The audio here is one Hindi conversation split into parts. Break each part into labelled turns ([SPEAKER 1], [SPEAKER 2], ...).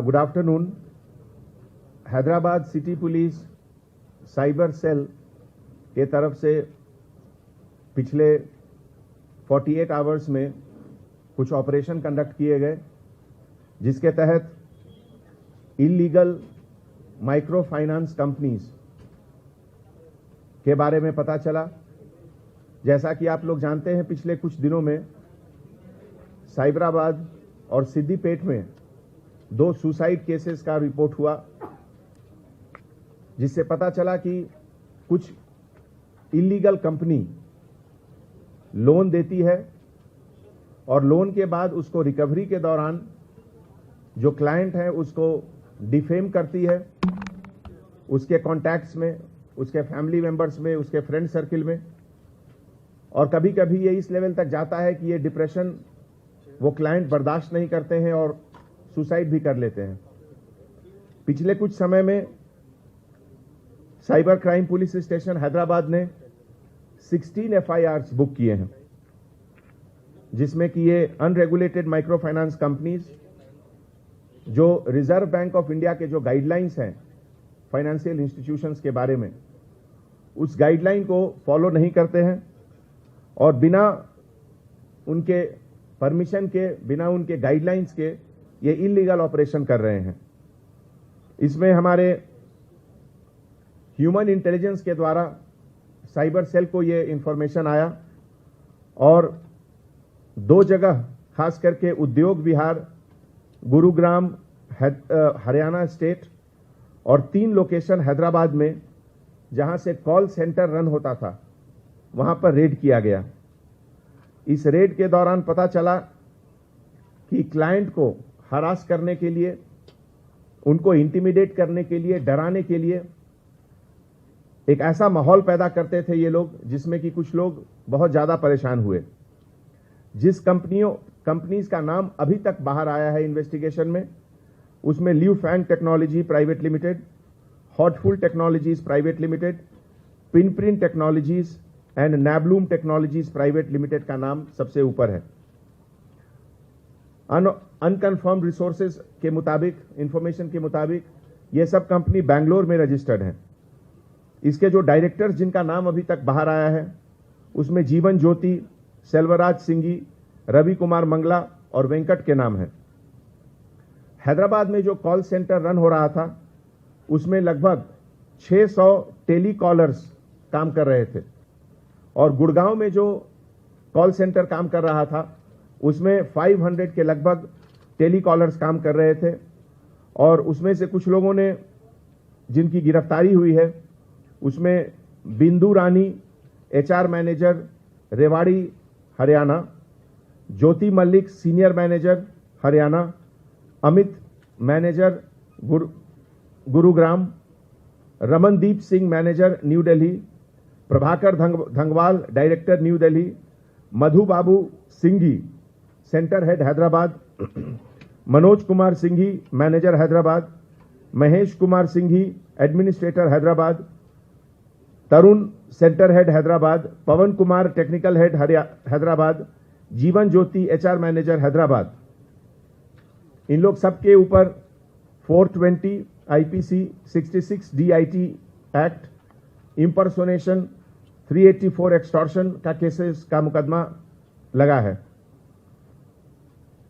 [SPEAKER 1] Good afternoon. Hyderabad city police cyber cell के तरफ से पिछले 48 आवर्स में कुछ ऑपरेशन कंडक्ट किए गए, जिसके तहत इलीगल माइक्रो फाइनेंस कंपनीज के बारे में पता चला। जैसा कि आप लोग जानते हैं, पिछले कुछ दिनों में साइबराबाद और सिद्दीपेट में 2 सुसाइड केसेस का रिपोर्ट हुआ, जिससे पता चला कि कुछ इलीगल कंपनी लोन देती है और लोन के बाद उसको रिकवरी के दौरान जो क्लाइंट है उसको डिफेम करती है, उसके कॉन्टैक्ट्स में, उसके फैमिली मेंबर्स में, उसके फ्रेंड सर्किल में, और कभी कभी ये इस लेवल तक जाता है कि ये डिप्रेशन वो क्लाइंट बर्दाश्त नहीं करते हैं और सुसाइड भी कर लेते हैं। पिछले कुछ समय में cyber crime police station Hyderabad ने 16 FIRs बुक किए हैं, जिसमें कि ये अनरेगुलेटेड माइक्रो फाइनेंस कंपनीज जो रिजर्व बैंक ऑफ इंडिया के जो गाइडलाइंस हैं फाइनेंशियल इंस्टीट्यूशंस के बारे में, उस गाइडलाइन को फॉलो नहीं करते हैं और बिना उनके परमिशन के, बिना उनके गाइडलाइंस के ये इलीगल ऑपरेशन कर रहे हैं। इसमें हमारे ह्यूमन इंटेलिजेंस के द्वारा साइबर सेल को ये इंफॉर्मेशन आया और 2 जगह, खास करके उद्योग विहार, गुरुग्राम हरियाणा स्टेट, और 3 लोकेशन हैदराबाद में जहां से कॉल सेंटर रन होता था, वहां पर रेड किया गया। इस रेड के दौरान पता चला कि क्लाइंट को हरास करने के लिए, उनको इंटिमिडेट करने के लिए, डराने के लिए एक ऐसा माहौल पैदा करते थे ये लोग, जिसमें कि कुछ लोग बहुत ज्यादा परेशान हुए। जिस कंपनीज का नाम अभी तक बाहर आया है इन्वेस्टिगेशन में, उसमें Liu Fang technology private limited, Hotful technologies private limited, Pinprint technologies and Nabloom technologies private limited का नाम सबसे ऊपर है। अनकन्फर्म्ड रिसोर्सेज के मुताबिक, इंफॉर्मेशन के मुताबिक, ये सब कंपनी बैंगलोर में रजिस्टर्ड है। इसके जो डायरेक्टर्स जिनका नाम अभी तक बाहर आया है, उसमें जीवन ज्योति, सेल्वराज सिंघी, रवि कुमार मंगला और वेंकट के नाम है। हैदराबाद में जो कॉल सेंटर रन हो रहा था, उसमें लगभग 600 टेलीकॉलर्स काम कर रहे थे, और गुड़गांव में जो कॉल सेंटर काम कर रहा था, उसमें 500 के लगभग टेलीकॉलर्स काम कर रहे थे। और उसमें से कुछ लोगों ने जिनकी गिरफ्तारी हुई है, उसमें Bindu Rani, HR manager, Rewari Haryana, Jyoti Mallik, senior manager Haryana, Amit manager Gurugram, Ramandeep Singh manager new Delhi, Prabhakar Dhangwal director new Delhi, Madhu Babu Singhi centre head Hyderabad, Manoj Kumar Singhi manager Hyderabad, Mahesh Kumar Singhi administrator Hyderabad, Tarun centre head Hyderabad, Pawan Kumar technical head Hyderabad, Jeevan Jyoti HR manager Hyderabad. इन लोग सबके ऊपर 420 IPC 66 DIT act, impersonation, 384 extortion का केसेस का मुकदमा लगा है।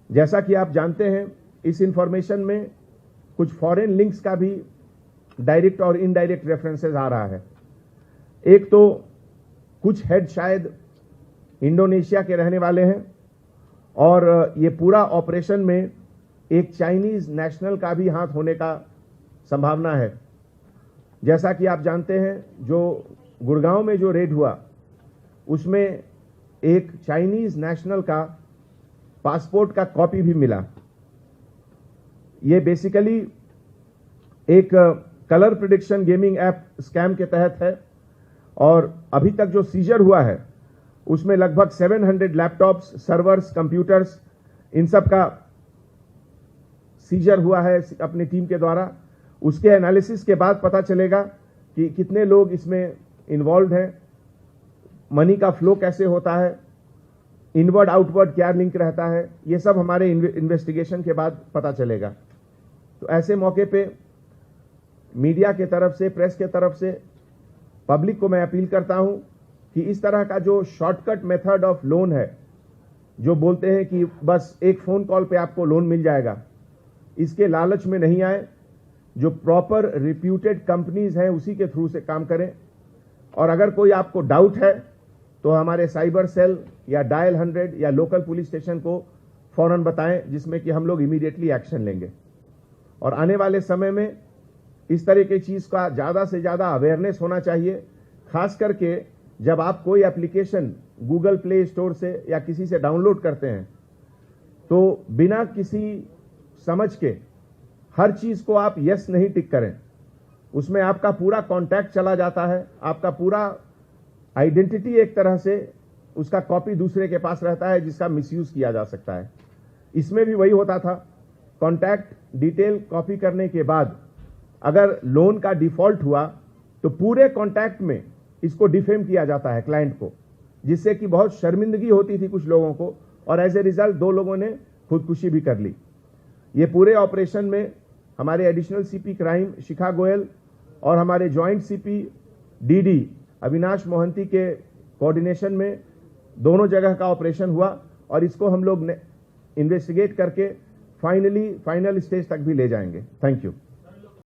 [SPEAKER 1] जैसा कि आप जानते हैं, इस इंफॉर्मेशन में कुछ फॉरेन लिंक्स का भी डायरेक्ट और इनडायरेक्ट रेफरेंसेस आ रहा है। एक तो कुछ हेड शायद इंडोनेशिया के रहने वाले हैं, और ये पूरा ऑपरेशन में एक चाइनीज नेशनल का भी हाथ होने का संभावना है। जैसा कि आप जानते हैं, जो गुड़गांव में जो रेड हुआ, उसमें एक चाइनीज नेशनल का पासपोर्ट का कॉपी भी मिला। ये बेसिकली एक colour prediction gaming app scam के तहत है, और अभी तक जो सीजर हुआ है उसमें लगभग 700 लैपटॉप्स, सर्वर्स, कंप्यूटर्स, इन सब का सीजर हुआ है अपनी टीम के द्वारा। उसके एनालिसिस के बाद पता चलेगा कि कितने लोग इसमें इन्वॉल्व हैं, मनी का फ्लो कैसे होता है, इनवर्ड आउटवर्ड क्या लिंक रहता है, ये सब हमारे इन्वेस्टिगेशन के बाद पता चलेगा। तो ऐसे मौके पे मीडिया के तरफ से, प्रेस के तरफ से पब्लिक को मैं अपील करता हूं कि इस तरह का जो शॉर्टकट मेथड ऑफ लोन है, जो बोलते हैं कि बस एक फोन कॉल पे आपको लोन मिल जाएगा, इसके लालच में नहीं आए। जो प्रॉपर रिप्यूटेड कंपनीज हैं उसी के थ्रू से काम करें। और अगर कोई आपको डाउट है तो हमारे साइबर सेल या डायल 100 या लोकल पुलिस स्टेशन को फौरन बताएं, जिसमें कि हम लोग इमीडिएटली एक्शन लेंगे। और आने वाले समय में इस तरह की चीज का ज्यादा से ज्यादा अवेयरनेस होना चाहिए, खास करके जब आप कोई एप्लीकेशन गूगल प्ले स्टोर से या किसी से डाउनलोड करते हैं तो बिना किसी समझ के हर चीज को आप यस नहीं टिक करें। उसमें आपका पूरा कॉन्टैक्ट चला जाता है, आपका पूरा आइडेंटिटी एक तरह से उसका कॉपी दूसरे के पास रहता है, जिसका मिसयूज किया जा सकता है। इसमें भी वही होता था, कॉन्टैक्ट डिटेल कॉपी करने के बाद अगर लोन का डिफॉल्ट हुआ तो पूरे कॉन्टैक्ट में इसको डिफेम किया जाता है क्लाइंट को, जिससे कि बहुत शर्मिंदगी होती थी कुछ लोगों को, और एज ए रिजल्ट 2 लोगों ने खुदकुशी भी कर ली। ये पूरे ऑपरेशन में हमारे एडिशनल सीपी क्राइम शिखा गोयल और हमारे joint CP DD Avinash Mohanty के कोऑर्डिनेशन में दोनों जगह का ऑपरेशन हुआ, और इसको हम लोग इन्वेस्टिगेट करके फाइनल स्टेज तक भी ले जाएंगे। Thank you.